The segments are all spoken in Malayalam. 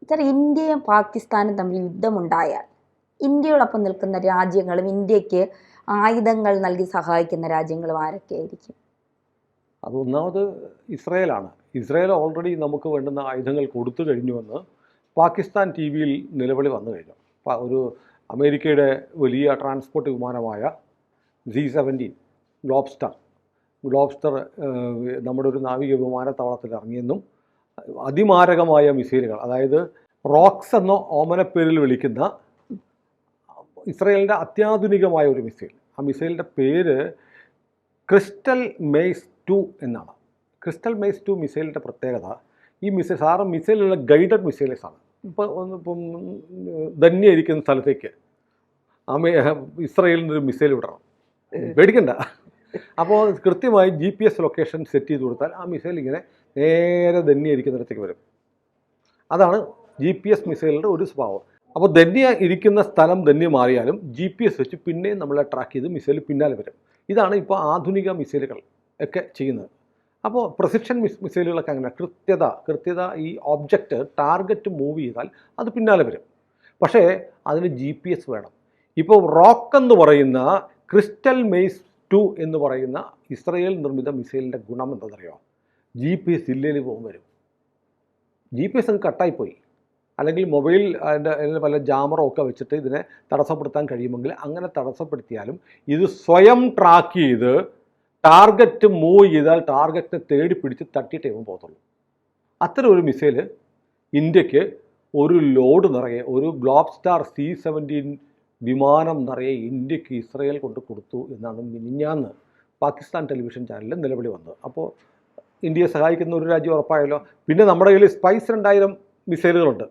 സാർ, ഇന്ത്യയും പാകിസ്ഥാനും തമ്മിൽ യുദ്ധമുണ്ടായാൽ ഇന്ത്യയോടൊപ്പം നിൽക്കുന്ന രാജ്യങ്ങളും ഇന്ത്യക്ക് ആയുധങ്ങൾ നൽകി സഹായിക്കുന്ന രാജ്യങ്ങളും ആരൊക്കെയായിരിക്കും? അതൊന്നാമത് ഇസ്രായേലാണ്. ഇസ്രായേൽ ഓൾറെഡി നമുക്ക് വേണ്ടുന്ന ആയുധങ്ങൾ കൊടുത്തു കഴിഞ്ഞുവെന്ന് പാകിസ്ഥാൻ ടി വിയിൽ നിലവിളി വന്നു കഴിഞ്ഞു. ഒരു അമേരിക്കയുടെ വലിയ ട്രാൻസ്പോർട്ട് വിമാനമായ Z-17 ഗ്ലോബ്സ്റ്റർ നമ്മുടെ ഒരു നാവിക വിമാനത്താവളത്തിൽ ഇറങ്ങിയെന്നും അതിമാരകമായ മിസൈലുകൾ, അതായത് റോക്സ് എന്ന ഓമനപ്പേരിൽ വിളിക്കുന്ന ഇസ്രായേലിൻ്റെ അത്യാധുനികമായ ഒരു മിസൈൽ. ആ മിസൈലിൻ്റെ പേര് ക്രിസ്റ്റൽ മെയ്സ് 2 എന്നാണ്. ക്രിസ്റ്റൽ മെയ്സ് 2 മിസൈലിൻ്റെ പ്രത്യേകത, ഈ മിസൈൽ സാധാരണ മിസൈലുള്ള ഗൈഡഡ് മിസൈൽസാണ്. ഇപ്പം ധന്യായിരിക്കുന്ന സ്ഥലത്തേക്ക് ഇസ്രായേലിൽ നിന്നൊരു മിസൈൽ വിടണം, പേടിക്കണ്ട. അപ്പോൾ കൃത്യമായി GPS ലൊക്കേഷൻ സെറ്റ് ചെയ്ത് കൊടുത്താൽ ആ മിസൈൽ ഇങ്ങനെ നേരെ ധന്യായിരിക്കുന്നിടത്തേക്ക് വരും. അതാണ് GPS മിസൈലിൻ്റെ ഒരു സ്വഭാവം. അപ്പോൾ ധന്യ ഇരിക്കുന്ന സ്ഥലം ധന്യ മാറിയാലും GPS വെച്ച് പിന്നെയും നമ്മളെ ട്രാക്ക് ചെയ്ത് മിസൈൽ പിന്നാലെ വരും. ഇതാണ് ഇപ്പോൾ ആധുനിക മിസൈലുകൾ ഒക്കെ ചെയ്യുന്നത്. അപ്പോൾ പ്രിസിഷൻ മിസൈലുകളൊക്കെ അങ്ങനെ കൃത്യത ഈ ഒബ്ജക്റ്റ് ടാർഗറ്റ് മൂവ് ചെയ്താൽ അത് പിന്നാലെ വരും. പക്ഷേ അതിന് GPS വേണം. ഇപ്പോൾ റോക്ക് എന്ന് പറയുന്ന ക്രിസ്റ്റൽ മെയ്സ് 2 എന്ന് പറയുന്ന ഇസ്രായേൽ നിർമ്മിത മിസൈലിൻ്റെ ഗുണം എന്താണെന്നറിയോ? GPS ഇല്ലേൽ പോകും വരും. GPS അങ്ങ് കട്ടായിപ്പോയി, അല്ലെങ്കിൽ മൊബൈൽ അതിൻ്റെ പല ജാമറോ ഒക്കെ വെച്ചിട്ട് ഇതിനെ തടസ്സപ്പെടുത്താൻ കഴിയുമെങ്കിൽ അങ്ങനെ തടസ്സപ്പെടുത്തിയാലും ഇത് സ്വയം ട്രാക്ക് ചെയ്ത് ടാർഗറ്റ് മൂവ് ചെയ്താൽ ടാർഗറ്റിനെ തേടി പിടിച്ച് തട്ടിയിട്ടേ പോകത്തുള്ളൂ. അത്തരം ഒരു മിസൈൽ ഇന്ത്യക്ക് ഒരു ലോഡ് നിറയെ, ഒരു ഗ്ലോബ്സ്റ്റാർ C-17 വിമാനം നിറയെ ഇന്ത്യക്ക് ഇസ്രായേൽ കൊണ്ട് കൊടുത്തു എന്നാണ് മിനിഞ്ഞാന്ന് പാകിസ്ഥാൻ ടെലിവിഷൻ ചാനലിൽ നിലവിളി വന്നത്. അപ്പോൾ ഇന്ത്യയെ സഹായിക്കുന്ന ഒരു രാജ്യം ഉറപ്പായല്ലോ. പിന്നെ നമ്മുടെ കയ്യിൽ സ്പൈസ് 2000 മിസൈലുകളുണ്ട്.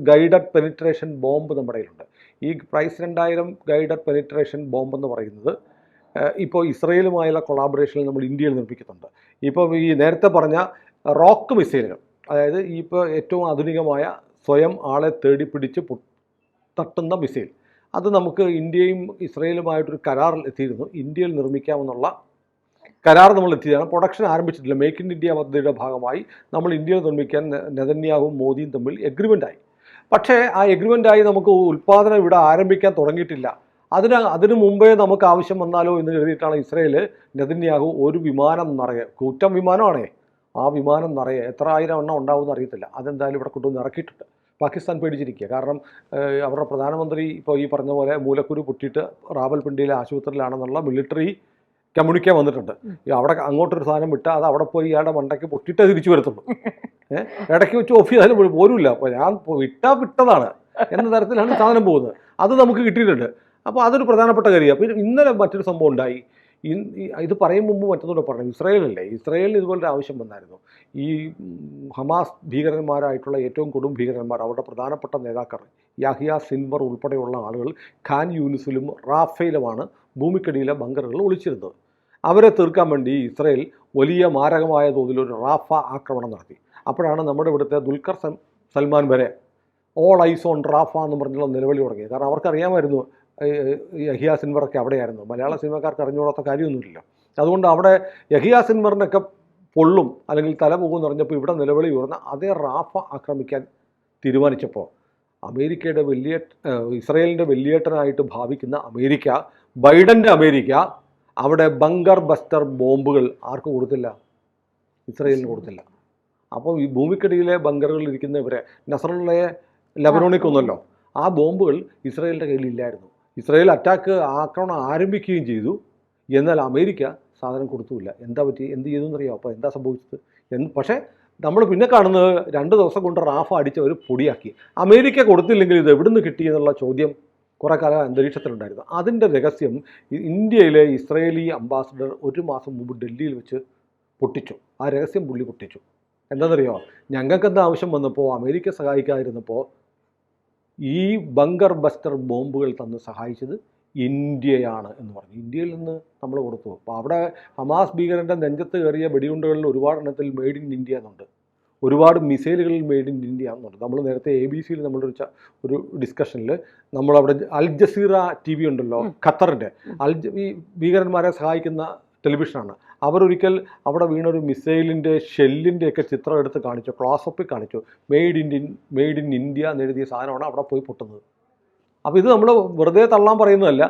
ഗൈഡഡ് പെനിട്രേഷൻ ബോംബ് നമ്മുടെ കയ്യിലുണ്ട്. ഈ സ്പൈസ് 2000 ഗൈഡഡ് പെനിട്രേഷൻ ബോംബ് എന്ന് പറയുന്നത് ഇപ്പോൾ ഇസ്രായേലുമായുള്ള കൊളാബറേഷനിൽ നമ്മൾ ഇന്ത്യയിൽ നിർമ്മിക്കുന്നുണ്ട്. ഇപ്പോൾ ഈ നേരത്തെ പറഞ്ഞ റോക്ക് മിസൈലുകൾ, അതായത് ഇപ്പോൾ ഏറ്റവും ആധുനികമായ സ്വയം ആളെ തേടി പിടിച്ച് തട്ടുന്ന മിസൈൽ, അത് നമുക്ക് ഇന്ത്യയും ഇസ്രായേലുമായിട്ടൊരു കരാറിൽ എത്തിയിരുന്നു. ഇന്ത്യയിൽ നിർമ്മിക്കാമെന്നുള്ള കരാർ നമ്മൾ എത്തിയതാണ്. പ്രൊഡക്ഷൻ ആരംഭിച്ചിട്ടില്ല. മേക്ക് ഇൻ ഇന്ത്യ പദ്ധതിയുടെ ഭാഗമായി നമ്മൾ ഇന്ത്യയിൽ നിർമ്മിക്കാൻ നെതന്യാഹുവും മോദിയും തമ്മിൽ എഗ്രിമെൻ്റായി. പക്ഷേ ആ എഗ്രിമെൻ്റായി നമുക്ക് ഉൽപ്പാദനം ഇവിടെ ആരംഭിക്കാൻ തുടങ്ങിയിട്ടില്ല. അതിനു മുമ്പേ നമുക്ക് ആവശ്യം വന്നാലോ എന്ന് കരുതിയിട്ടാണ് ഇസ്രായേൽ നെതന്യാഹു ഒരു വിമാനം നിറയെ, കൂറ്റം വിമാനമാണേ, ആ വിമാനം നിറയെ എത്ര ആയിരം എണ്ണം ഉണ്ടാവുമെന്ന് അറിയത്തില്ല, അതെന്തായാലും ഇവിടെ കൊണ്ടുവന്ന് ഇറക്കിയിട്ടുണ്ട്. പാകിസ്ഥാൻ പേടിച്ചിരിക്കുക. കാരണം അവരുടെ പ്രധാനമന്ത്രി ഇപ്പോൾ ഈ പറഞ്ഞ പോലെ മൂലക്കുരു പൊട്ടിയിട്ട് റാവൽപിണ്ടിയിലെ ആശുപത്രിയിലാണെന്നുള്ള മിലിറ്ററി കമ്മ്യൂണിക്കേ വന്നിട്ടുണ്ട്. അവിടെ അങ്ങോട്ടൊരു സാധനം വിട്ടാൽ അത് അവിടെ പോയി ഇയാളുടെ മണ്ടയ്ക്ക് പൊട്ടിയിട്ടേ തിരിച്ചു വരത്തുള്ളൂ. ഇടയ്ക്ക് വെച്ച് ഓഫ് ചെയ്താലും പോരുമില്ല. അപ്പോൾ ഞാൻ വിട്ടതാണ് എന്ന തരത്തിലാണ് സാധനം പോകുന്നത്. അത് നമുക്ക് കിട്ടിയിട്ടുണ്ട്. അപ്പോൾ അതൊരു പ്രധാനപ്പെട്ട കാര്യമാണ്. പിന്നെ ഇന്നലെ മറ്റൊരു സംഭവം ഉണ്ടായി. ഇത് പറയും മുമ്പ് മറ്റൊന്നുകൂടെ പറഞ്ഞു. ഇസ്രായേലല്ലേ, ഇസ്രായേലിന് ഇതുപോലൊരു ആവശ്യം വന്നായിരുന്നു. ഈ ഹമാസ് ഭീകരന്മാരായിട്ടുള്ള ഏറ്റവും കൊടും ഭീകരന്മാർ, അവരുടെ പ്രധാനപ്പെട്ട നേതാക്കൾ യാഹിയ സിൻവർ ഉൾപ്പെടെയുള്ള ആളുകൾ ഖാൻ യൂനിസിലും റാഫയിലുമാണ് ഭൂമിക്കടിയിലെ ബങ്കറുകൾ ഒളിച്ചിരുന്നത്. അവരെ തീർക്കാൻ വേണ്ടി ഇസ്രായേൽ വലിയ മാരകമായ തോതിലൊരു റാഫ ആക്രമണം നടത്തി. അപ്പോഴാണ് നമ്മുടെ ഇവിടുത്തെ ദുൽഖർ സൽമാൻ വരെ ഓൾ ഐസ് ഓൺ റാഫ എന്ന് പറഞ്ഞുള്ള നിലവിളി തുടങ്ങിയത്. കാരണം അവർക്കറിയാമായിരുന്നു യഹിയ സിൻവറൊക്കെ അവിടെയായിരുന്നു. മലയാള സിനിമക്കാർക്ക് അറിഞ്ഞുകൂടാത്ത കാര്യമൊന്നുമില്ലല്ലോ. അതുകൊണ്ട് അവിടെ യഹിയ സിൻവറിനൊക്കെ പൊള്ളും അല്ലെങ്കിൽ തല പോകുമെന്ന് പറഞ്ഞപ്പോൾ ഇവിടെ നിലവിളി ഉയർന്ന അതേ റാഫ ആക്രമിക്കാൻ തീരുമാനിച്ചപ്പോൾ അമേരിക്കയുടെ ഇസ്രായേലിൻ്റെ വലിയേട്ടനായിട്ട് ഭാവിക്കുന്ന അമേരിക്ക, ബൈഡൻ്റെ അമേരിക്ക, അവിടെ ബങ്കർ ബസ്റ്റർ ബോംബുകൾ ആർക്ക് കൊടുത്തില്ല? ഇസ്രായേലിന് കൊടുത്തില്ല. അപ്പോൾ ഈ ഭൂമിക്കടിയിലെ ബങ്കറുകളിൽ ഇരിക്കുന്നവരെ നസറുള്ളയെ ലബനോണിൽ കൊന്നല്ലോ, ആ ബോംബുകൾ ഇസ്രായേലിൻ്റെ കയ്യിലില്ലായിരുന്നു. ഇസ്രായേൽ ആക്രമണം ആരംഭിക്കുകയും ചെയ്തു. എന്നാൽ അമേരിക്ക സാധനം കൊടുത്തുമില്ല. എന്താ പറ്റി, എന്ത് ചെയ്തു എന്നറിയാമോ? അപ്പോൾ എന്താ സംഭവിച്ചത്? പക്ഷേ നമ്മൾ പിന്നെ കാണുന്നത് 2 ദിവസം കൊണ്ട് റാഫ അടിച്ചവർ പൊടിയാക്കി. അമേരിക്ക കൊടുത്തില്ലെങ്കിൽ ഇത് എവിടുന്ന് കിട്ടി എന്നുള്ള ചോദ്യം കുറേ കാലം അന്തരീക്ഷത്തിലുണ്ടായിരുന്നു. അതിൻ്റെ രഹസ്യം ഇന്ത്യയിലെ ഇസ്രായേലി അംബാസഡർ 1 മാസം മുമ്പ് ഡൽഹിയിൽ വെച്ച് പൊട്ടിച്ചു. ആ രഹസ്യം പുള്ളി പൊട്ടിച്ചു. എന്താണെന്നറിയോ? ഞങ്ങൾക്കെന്താ ആവശ്യം വന്നപ്പോൾ അമേരിക്ക സഹായിക്കാതിരുന്നപ്പോൾ ഈ ബങ്കർ ബസ്റ്റർ ബോംബുകൾ തന്ന് സഹായിച്ചത് ഇന്ത്യയാണ് എന്ന് പറഞ്ഞു. ഇന്ത്യയിൽ നിന്ന് നമ്മൾ കൊടുത്തു. അപ്പോൾ അവിടെ ഹമാസ് ഭീകരൻ്റെ നെഞ്ചത്ത് കയറിയ വെടിയുണ്ടകളിൽ ഒരുപാട് എണ്ണത്തിൽ മെയ്ഡ് ഇൻ ഇന്ത്യ എന്നുണ്ട്, ഒരുപാട് മിസൈലുകളിൽ മെയ്ഡ് ഇൻ ഇന്ത്യ എന്നുണ്ട്. നമ്മൾ നേരത്തെ ABC നമ്മളൊരു ഒരു ഡിസ്കഷനിൽ നമ്മളവിടെ അൽ ജസീറ TV ഉണ്ടല്ലോ, ഖത്തറിൻ്റെ ഈ ഭീകരന്മാരെ സഹായിക്കുന്ന ടെലിവിഷനാണ്. അവരൊരിക്കൽ അവിടെ വീണൊരു മിസൈലിൻ്റെ ഷെല്ലിൻ്റെയൊക്കെ ചിത്രം എടുത്ത് കാണിച്ചു, ക്ലോസപ്പിൽ കാണിച്ചു. മെയ്ഡ് ഇൻ ഇന്ത്യ എന്നെഴുതിയ സാധനമാണ് അവിടെ പോയി പൊട്ടുന്നത്. അപ്പോൾ ഇത് നമ്മൾ വെറുതെ തള്ളാൻ പറയുന്നതല്ല.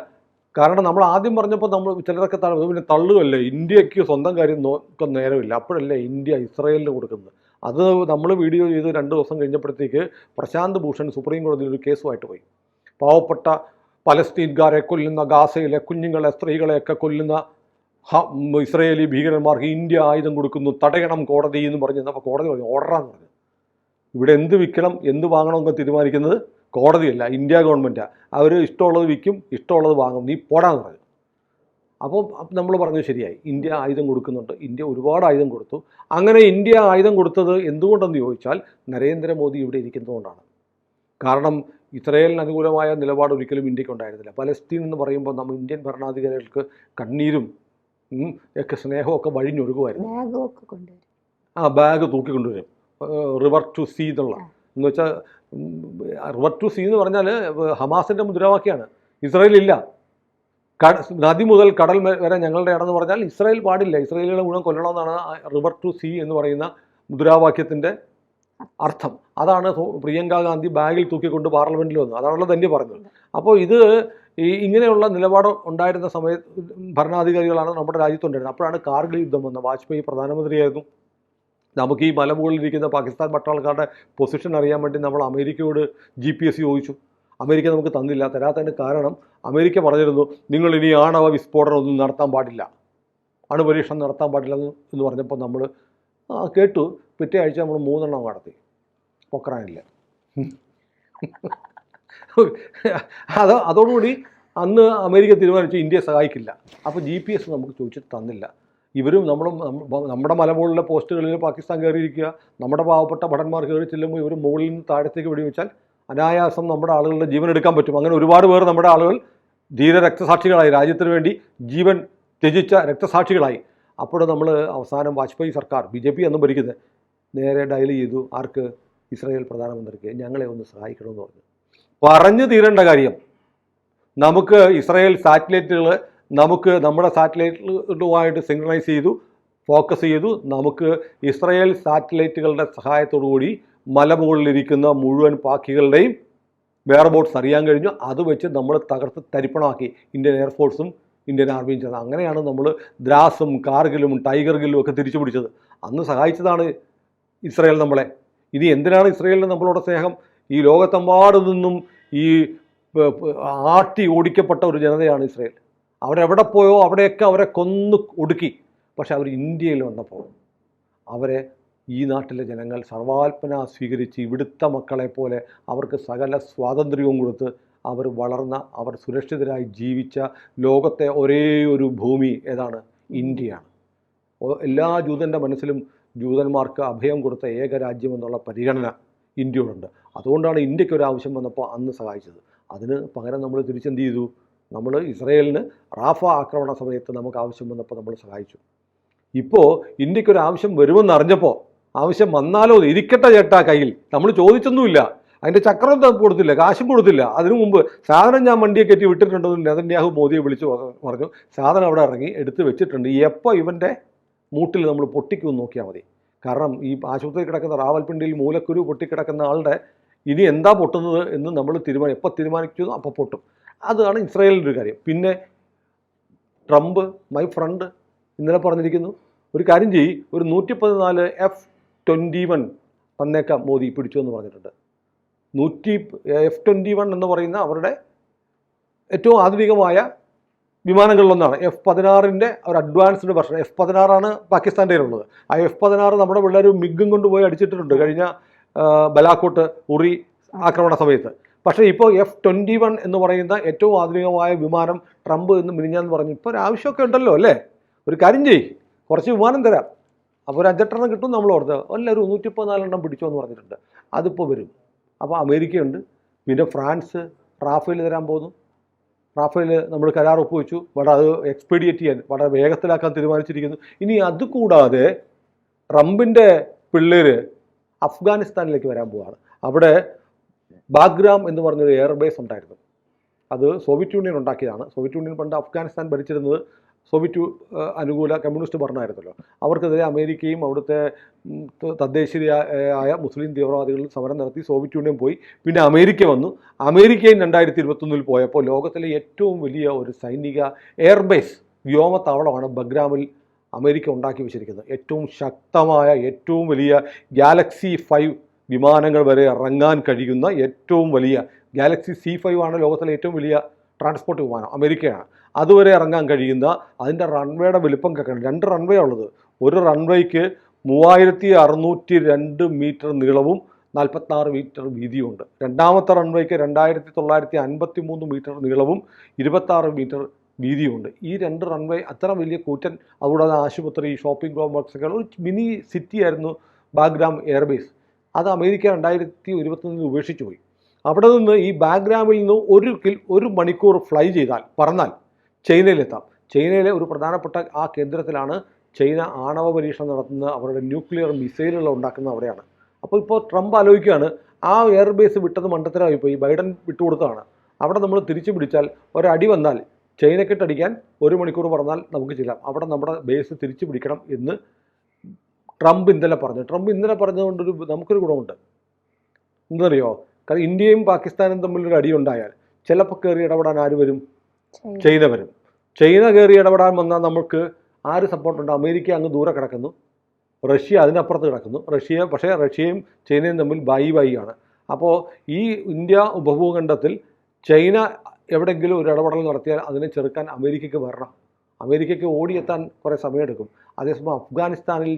കാരണം നമ്മൾ ആദ്യം പറഞ്ഞപ്പോൾ നമ്മൾ ചിലരൊക്കെ പിന്നെ തള്ളുകയല്ലേ, ഇന്ത്യക്ക് സ്വന്തം കാര്യം നോക്കാൻ നേരമില്ല, അപ്പോഴല്ലേ ഇന്ത്യ ഇസ്രായേലിന് കൊടുക്കുന്നത്. അത് നമ്മൾ വീഡിയോ ചെയ്ത് 2 ദിവസം കഴിഞ്ഞപ്പോഴത്തേക്ക് പ്രശാന്ത് ഭൂഷൺ സുപ്രീം കോടതിയിൽ ഒരു കേസുമായിട്ട് പോയി. പാവപ്പെട്ട പലസ്തീൻകാരെ കൊല്ലുന്ന, ഗാസയിലെ കുഞ്ഞുങ്ങളെ സ്ത്രീകളെയൊക്കെ കൊല്ലുന്ന ഇസ്രായേലി ഭീകരന്മാർക്ക് ഇന്ത്യ ആയുധം കൊടുക്കുന്നു, തടയണം കോടതി എന്ന് പറഞ്ഞു. അപ്പോൾ കോടതി പറഞ്ഞു ഓർഡറാന്ന് പറഞ്ഞു. ഇവിടെ എന്ത് വിൽക്കണം എന്ത് വാങ്ങണമെന്ന് തീരുമാനിക്കുന്നത് കോടതിയല്ല, ഇന്ത്യ ഗവൺമെൻറ്റാണ്. അവർ ഇഷ്ടമുള്ളത് വിൽക്കും, ഇഷ്ടമുള്ളത് വാങ്ങും, നീ പോടാന്ന് പറഞ്ഞു. അപ്പോൾ നമ്മൾ പറഞ്ഞത് ശരിയായി, ഇന്ത്യ ആയുധം കൊടുക്കുന്നുണ്ട്. ഇന്ത്യ ഒരുപാട് ആയുധം കൊടുത്തു. അങ്ങനെ ഇന്ത്യ ആയുധം കൊടുത്തത് എന്തുകൊണ്ടെന്ന് ചോദിച്ചാൽ നരേന്ദ്രമോദി ഇവിടെ ഇരിക്കുന്നതുകൊണ്ടാണ്. കാരണം ഇസ്രായേലിന് അനുകൂലമായ നിലപാട് ഒരിക്കലും ഇന്ത്യക്ക് ഉണ്ടായിരുന്നില്ല. പലസ്തീൻ എന്ന് പറയുമ്പോൾ നമ്മൾ ഇന്ത്യൻ ഭരണാധികാരികൾക്ക് കണ്ണീരും ഒക്കെ സ്നേഹമൊക്കെ വഴിഞ്ഞൊഴുകുമായിരുന്നു. ബാഗ് തൂക്കിക്കൊണ്ടുവരും, റിവർ ടു സീ എന്നുള്ള എന്ന് വെച്ചാൽ റിവർ ടു സീ എന്ന് പറഞ്ഞാൽ ഹമാസിൻ്റെ മുദ്രാവാക്യമാണ്. ഇസ്രായേലില്ല, നദി മുതൽ കടൽ വരെ ഞങ്ങളുടെ ആണെന്ന് പറഞ്ഞാൽ ഇസ്രായേൽ പാടില്ല, ഇസ്രായേലികളെ മുഴുവൻ കൊല്ലണമെന്നാണ് റിവർ ടു സീ എന്ന് പറയുന്ന മുദ്രാവാക്യത്തിൻ്റെ അർത്ഥം. അതാണ് പ്രിയങ്ക ഗാന്ധി ബാഗിൽ തൂക്കിക്കൊണ്ട് പാർലമെൻറ്റിൽ വന്നത്. അതാണല്ലോ തന്നെ പറഞ്ഞത്. അപ്പോൾ ഇത് ഇങ്ങനെയുള്ള നിലപാട് ഉണ്ടായിരുന്ന സമയത്ത് ഭരണാധികാരികളാണ് നമ്മുടെ രാജ്യത്തുണ്ടായിരുന്നത്. അപ്പോഴാണ് കാർഗിൽ യുദ്ധം വന്നത്. വാജ്പേയി പ്രധാനമന്ത്രിയായിരുന്നു. നമുക്ക് ഈ മലമുകളിലിരിക്കുന്ന പാകിസ്ഥാൻ പട്ടാളക്കാരുടെ പൊസിഷൻ അറിയാൻ വേണ്ടി നമ്മൾ അമേരിക്കയോട് GPS ചോദിച്ചു. അമേരിക്ക നമുക്ക് തന്നില്ല. തരാത്തതിന് കാരണം അമേരിക്ക പറഞ്ഞിരുന്നു, നിങ്ങൾ ഇനി ആണവ വിസ്ഫോടനം ഒന്നും നടത്താൻ പാടില്ല, അണുപരീക്ഷണം നടത്താൻ പാടില്ല എന്ന് പറഞ്ഞപ്പോൾ നമ്മൾ കേട്ടു. പിറ്റേ ആഴ്ച നമ്മൾ 3 എണ്ണം നടത്തി. പൊക്രാനില്ല. അതോടുകൂടി അന്ന് അമേരിക്ക തീരുമാനിച്ചു ഇന്ത്യയെ സഹായിക്കില്ല. അപ്പോൾ GPS നമുക്ക് ചോദിച്ചിട്ട് തന്നില്ല. ഇവരും നമ്മുടെ മലമുകളിലെ പോസ്റ്റുകളിൽ പാകിസ്ഥാൻ കയറിയിരിക്കുക, നമ്മുടെ പാവപ്പെട്ട ഭടന്മാർ കയറി ചെല്ലുമ്പോൾ ഇവർ മുകളിൽ നിന്ന് താഴത്തേക്ക് വെടിവെച്ചാൽ അനായാസം നമ്മുടെ ആളുകളുടെ ജീവൻ എടുക്കാൻ പറ്റും. അങ്ങനെ ഒരുപാട് പേർ നമ്മുടെ ആളുകൾ ധീര രക്തസാക്ഷികളായി, രാജ്യത്തിന് വേണ്ടി ജീവൻ ത്യജിച്ച രക്തസാക്ഷികളായി. അപ്പോൾ നമ്മൾ അവസാനം വാജ്പേയി സർക്കാർ, BJP എന്നും ഭരിക്കുന്നത്, നേരെ ഡയൽ ചെയ്തു ആർക്ക്? ഇസ്രായേൽ പ്രധാനമന്ത്രിക്ക്, ഞങ്ങളെ ഒന്ന് സഹായിക്കണമെന്ന് പറഞ്ഞു തീരേണ്ട കാര്യം. നമുക്ക് ഇസ്രായേൽ സാറ്റലൈറ്റുകൾ നമ്മുടെ സാറ്റലൈറ്റുകളുമായിട്ട് സിങ്ക്രണൈസ് ചെയ്തു, ഫോക്കസ് ചെയ്തു. നമുക്ക് ഇസ്രായേൽ സാറ്റലൈറ്റുകളുടെ സഹായത്തോടുകൂടി മലമുകളിലിരിക്കുന്ന മുഴുവൻ പാക്കികളുടെയും വെയർബോട്ട്സ് അറിയാൻ കഴിഞ്ഞു. അത് വെച്ച് നമ്മൾ തകർത്ത് തരിപ്പണമാക്കി ഇന്ത്യൻ എയർഫോഴ്സും ഇന്ത്യൻ ആർമിയും ചേർന്ന്. അങ്ങനെയാണ് നമ്മൾ ദ്രാസും കാർഗിലും ടൈഗർ ഗില്ലും ഒക്കെ തിരിച്ചു പിടിച്ചത്. അന്ന് സഹായിച്ചതാണ് ഇസ്രായേൽ നമ്മളെ. ഇനി എന്തിനാണ് ഇസ്രായേലിന് നമ്മളോട് സ്നേഹം? ഈ ലോകത്തെമ്പാടും നിന്നും ഈ ആട്ടി ഓടിക്കപ്പെട്ട ഒരു ജനതയാണ് ഇസ്രായേൽ. അവരെവിടെ പോയോ അവിടെയൊക്കെ അവരെ കൊന്നു ഒടുക്കി. പക്ഷെ അവർ ഇന്ത്യയിൽ വന്നപ്പോൾ അവരെ ഈ നാട്ടിലെ ജനങ്ങൾ സർവാത്മന സ്വീകരിച്ച് ഇവിടുത്തെ മക്കളെ പോലെ അവർക്ക് സകല സ്വാതന്ത്ര്യവും കൊടുത്ത് അവർ വളർന്ന, അവർ സുരക്ഷിതരായി ജീവിച്ച ലോകത്തെ ഒരേ ഒരു ഭൂമി ഏതാണ്? ഇന്ത്യയാണ്. എല്ലാ ജൂതൻ്റെ മനസ്സിലും ജൂതന്മാർക്ക് അഭയം കൊടുത്ത ഏക രാജ്യം എന്നുള്ള പരിഗണന ഇന്ത്യയോടുണ്ട്. അതുകൊണ്ടാണ് ഇന്ത്യക്ക് ഒരു ആവശ്യം വന്നപ്പോൾ അന്ന് സഹായിച്ചത്. അതിന് പകരം നമ്മൾ തിരിച്ചെന്ത് ചെയ്തു? നമ്മൾ ഇസ്രായേലിന് റാഫ ആക്രമണ സമയത്ത് നമുക്ക് ആവശ്യം വന്നപ്പോൾ നമ്മൾ സഹായിച്ചു. ഇപ്പോൾ ഇന്ത്യക്കൊരു ആവശ്യം വരുമെന്ന് അറിഞ്ഞപ്പോൾ, ആവശ്യം വന്നാലോ ഇരിക്കട്ടെ ചേട്ടാ കയ്യിൽ, നമ്മൾ ചോദിച്ചൊന്നുമില്ല, അതിൻ്റെ ചക്രം കൊടുത്തില്ല, കാശും കൊടുത്തില്ല. അതിനു മുമ്പ് സാധനം ഞാൻ വണ്ടിയെ കയറ്റി വിട്ടിട്ടുണ്ടെന്ന് നെതന്യാഹു മോദിയെ വിളിച്ച് പറഞ്ഞു. സാധനം അവിടെ ഇറങ്ങി എടുത്ത് വെച്ചിട്ടുണ്ട്. എപ്പോൾ ഇവൻ്റെ മൂട്ടിൽ നമ്മൾ പൊട്ടിക്കുമെന്ന് നോക്കിയാൽ മതി. കാരണം ഈ ആശുപത്രിയിൽ കിടക്കുന്ന റാവൽപിണ്ടിയിൽ മൂലക്കുരു പൊട്ടിക്കിടക്കുന്ന ആളുടെ ഇനി എന്താ പൊട്ടുന്നത് എന്ന് നമ്മൾ എപ്പോൾ തീരുമാനിച്ചു അപ്പോൾ പൊട്ടും. അതാണ് ഇസ്രായേലിൻ്റെ ഒരു കാര്യം. പിന്നെ ട്രംപ് മൈ ഫ്രണ്ട് ഇന്നലെ പറഞ്ഞിരിക്കുന്നു, ഒരു കാര്യം ചെയ്യ്, ഒരു 114 F-21 തന്നേക്കാം മോദി പിടിച്ചു എന്ന് പറഞ്ഞിട്ടുണ്ട്. F-21 എന്ന് പറയുന്ന അവരുടെ ഏറ്റവും ആധുനികമായ വിമാനങ്ങളിലൊന്നാണ്. F-16 ഒരു അഡ്വാൻസ്ഡ് വെർഷൻ. F-16 പാകിസ്ഥാൻ്റെ കയ്യിലുള്ളത്. ആ F-16 നമ്മുടെ പിള്ളേർ മിഗും കൊണ്ടുപോയി അടിച്ചിട്ടുണ്ട് കഴിഞ്ഞ ബലാക്കോട്ട് ഉറി ആക്രമണ സമയത്ത്. പക്ഷേ ഇപ്പോൾ F-21 എന്ന് പറയുന്ന ഏറ്റവും ആധുനികമായ വിമാനം ട്രംപ് എന്ന് മിനിഞ്ഞാന്ന് പറഞ്ഞു. ഇപ്പോൾ ഒരു ആവശ്യമൊക്കെ ഉണ്ടല്ലോ അല്ലേ, ഒരു കാര്യം ചെയ്യ്, കുറച്ച് വിമാനം തരാം, അപ്പോൾ ഒരു 5-8 കിട്ടും. നമ്മൾ ഓർത്ത് എല്ലാവരും 114 പിടിച്ചോ എന്ന് പറഞ്ഞിട്ടുണ്ട്. അതിപ്പോൾ വരും. അപ്പോൾ അമേരിക്കയുണ്ട്, പിന്നെ ഫ്രാൻസ് റാഫേൽ തരാൻ പോകുന്നു. റാഫേൽ നമ്മൾ കരാർ ഒപ്പുവെച്ചു. അത് എക്സ്പീഡിയേറ്റ് ചെയ്യാൻ, വളരെ വേഗത്തിലാക്കാൻ തീരുമാനിച്ചിരിക്കുന്നു. ഇനി അതുകൂടാതെ ട്രംപിൻ്റെ പിള്ളേർ അഫ്ഗാനിസ്ഥാനിലേക്ക് വരാൻ പോവുകയാണ്. അവിടെ ബാഗ്രാം എന്ന് പറഞ്ഞൊരു എയർബേസ് ഉണ്ടായിരുന്നു. അത് സോവിയറ്റ് യൂണിയൻ ഉണ്ടാക്കിയതാണ്. സോവിയറ്റ് യൂണിയൻ പണ്ട് അഫ്ഗാനിസ്ഥാൻ ഭരിച്ചിരുന്നത് സോവിയറ്റ് അനുകൂല കമ്മ്യൂണിസ്റ്റ് ഭരണമായിരുന്നല്ലോ. അവർക്കെതിരെ അമേരിക്കയും അവിടുത്തെ തദ്ദേശീയരായ മുസ്ലിം തീവ്രവാദികൾ സമരം നടത്തി. സോവിയറ്റ് യൂണിയൻ പോയി, പിന്നെ അമേരിക്ക വന്നു. അമേരിക്കയും 2021 പോയപ്പോൾ ലോകത്തിലെ ഏറ്റവും വലിയ ഒരു സൈനിക എയർബേസ് വ്യോമത്താവളമാണ് ബഗ്രാമിൽ അമേരിക്ക ഉണ്ടാക്കി വെച്ചിരിക്കുന്നത്. ഏറ്റവും ശക്തമായ, ഏറ്റവും വലിയ ഗാലക്സി 5 വിമാനങ്ങൾ വരെ ഇറങ്ങാൻ കഴിയുന്ന ഏറ്റവും വലിയ ഗാലക്സി C5 ആണ് ലോകത്തിലെ ഏറ്റവും വലിയ ട്രാൻസ്പോർട്ട് വിമാനം, അമേരിക്കയാണ്. അതുവരെ ഇറങ്ങാൻ കഴിയുന്ന, അതിൻ്റെ റൺവേയുടെ വലിപ്പം കേൾക്കണം. 2 റൺവേ ഉള്ളത്. ഒരു റൺവേക്ക് 3602 മീറ്റർ നീളവും 46 മീറ്റർ വീതിയുമുണ്ട്. രണ്ടാമത്തെ റൺവേക്ക് 2953 മീറ്റർ നീളവും 26 മീറ്റർ വീതിയുമുണ്ട്. ഈ 2 റൺവേ അത്ര വലിയ കൂറ്റൻ, അതുകൂടാതെ ആശുപത്രി, ഷോപ്പിംഗ് കോംപ്ലക്സ് ഒക്കെ ഒരു മിനി സിറ്റി ആയിരുന്നു ബാഗ്രാം എയർബേസ്. അത് അമേരിക്ക 2021 ഉപേക്ഷിച്ചു പോയി. അവിടെ നിന്ന് ഈ ബാഗ്രാമിൽ നിന്ന് 1 മണിക്കൂർ ഫ്ലൈ ചെയ്താൽ, പറന്നാൽ ചൈനയിലെത്താം. ചൈനയിലെ ഒരു പ്രധാനപ്പെട്ട ആ കേന്ദ്രത്തിലാണ് ചൈന ആണവ പരീക്ഷണം നടത്തുന്ന, അവരുടെ ന്യൂക്ലിയർ മിസൈലുകൾ ഉണ്ടാക്കുന്ന അവിടെയാണ്. അപ്പോൾ ഇപ്പോൾ ട്രംപ് ആലോചിക്കുകയാണ്, ആ എയർബേസ് വിട്ടത് മണ്ടത്തരമായിപ്പോയി, ബൈഡൻ വിട്ടുകൊടുത്തതാണ്. അവിടെ നമ്മൾ തിരിച്ചു പിടിച്ചാൽ, ഒരടി വന്നാൽ ചൈനക്കെട്ടടിക്കാൻ 1 മണിക്കൂർ പറഞ്ഞാൽ നമുക്ക് ചെല്ലാം. അവിടെ നമ്മുടെ ബേസ് തിരിച്ചു പിടിക്കണം എന്ന് ട്രംപ് ഇന്നലെ പറഞ്ഞു. ട്രംപ് ഇന്നലെ പറഞ്ഞതുകൊണ്ടൊരു നമുക്കൊരു ഗുണമുണ്ട്. എന്തറിയോ? കാരണം ഇന്ത്യയും പാകിസ്ഥാനും തമ്മിലൊരു അടിയുണ്ടായാൽ ചിലപ്പോൾ കയറി ഇടപെടാൻ ആര് വരും? ചൈന വരും. ചൈന കയറി ഇടപെടാൻ വന്നാൽ നമുക്ക് ആര് സപ്പോർട്ടുണ്ട്? അമേരിക്ക അങ്ങ് ദൂരെ കിടക്കുന്നു, റഷ്യ അതിനപ്പുറത്ത് കിടക്കുന്നു. പക്ഷേ റഷ്യയും ചൈനയും തമ്മിൽ ബായി ആണ്. അപ്പോൾ ഈ ഇന്ത്യ ഉപഭൂഖണ്ഡത്തിൽ ചൈന എവിടെയെങ്കിലും ഒരു ഇടപെടൽ നടത്തിയാൽ അതിനെ ചെറുക്കാൻ അമേരിക്കയ്ക്ക് വരണം. അമേരിക്കയ്ക്ക് ഓടിയെത്താൻ കുറേ സമയമെടുക്കും. അതേസമയം അഫ്ഗാനിസ്ഥാനിൽ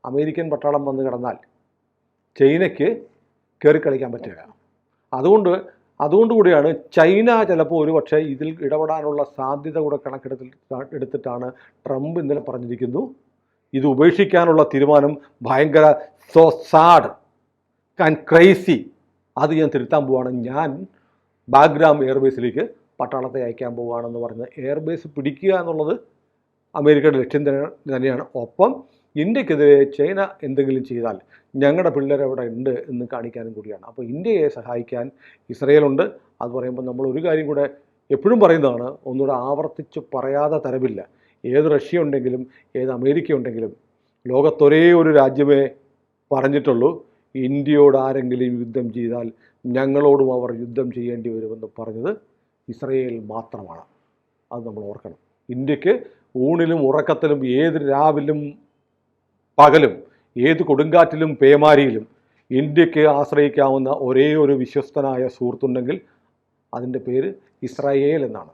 അമേരിക്കൻ പട്ടാളം വന്ന് കിടന്നാൽ ചൈനയ്ക്ക് കയറിക്കളിക്കാൻ പറ്റില്ല. അതുകൊണ്ടുകൂടിയാണ് ചൈന ചിലപ്പോൾ ഒരുപക്ഷെ ഇതിൽ ഇടപെടാനുള്ള സാധ്യത കൂടെ കണക്കെടുത്തിട്ടാണ് ട്രംപ് ഇന്നലെ പറഞ്ഞിരിക്കുന്നു, ഇത് ഉപേക്ഷിക്കാനുള്ള തീരുമാനം ഭയങ്കര സോ സാഡ് ആൻഡ് ക്രൈസി, അത് ഞാൻ തിരുത്താൻ പോവുകയാണ്, ഞാൻ ബാഗ്രാം എയർബേസിലേക്ക് പട്ടാളത്തെ അയക്കാൻ പോവുകയാണെന്ന് പറഞ്ഞ് എയർബേസ് പിടിക്കുക എന്നുള്ളത് അമേരിക്കയുടെ ലക്ഷ്യം തന്നെയാണ്. ഒപ്പം ഇന്ത്യക്കെതിരെ ചൈന എന്തെങ്കിലും ചെയ്താൽ ഞങ്ങളുടെ പിള്ളേരവിടെ ഉണ്ട് എന്ന് കാണിക്കാനും കൂടിയാണ്. അപ്പോൾ ഇന്ത്യയെ സഹായിക്കാൻ ഇസ്രയേലുണ്ട്. അത് പറയുമ്പോൾ നമ്മൾ ഒരു കാര്യം കൂടെ എപ്പോഴും പറയുന്നതാണ്, ഒന്നുകൂടെ ആവർത്തിച്ച് പറയാതെ തരമില്ല. ഏത് റഷ്യ ഉണ്ടെങ്കിലും ഏത് അമേരിക്ക ഉണ്ടെങ്കിലും ലോകത്തൊരേ ഒരു രാജ്യമേ പറഞ്ഞിട്ടുള്ളൂ, ഇന്ത്യയോട് ആരെങ്കിലും യുദ്ധം ചെയ്താൽ ഞങ്ങളോടും അവർ യുദ്ധം ചെയ്യേണ്ടി വരുമെന്ന് പറഞ്ഞത് ഇസ്രയേൽ മാത്രമാണ്. അത് നമ്മൾ ഓർക്കണം. ഇന്ത്യക്ക് ഊണിലും ഉറക്കത്തിലും, ഏത് രാവിലും പകലും, ഏത് കൊടുങ്കാറ്റിലും പേമാരിയിലും ഇന്ത്യക്ക് ആശ്രയിക്കാവുന്ന ഒരേ ഒരു വിശ്വസ്തനായ സുഹൃത്തുണ്ടെങ്കിൽ അതിൻ്റെ പേര് ഇസ്രായേൽ എന്നാണ്.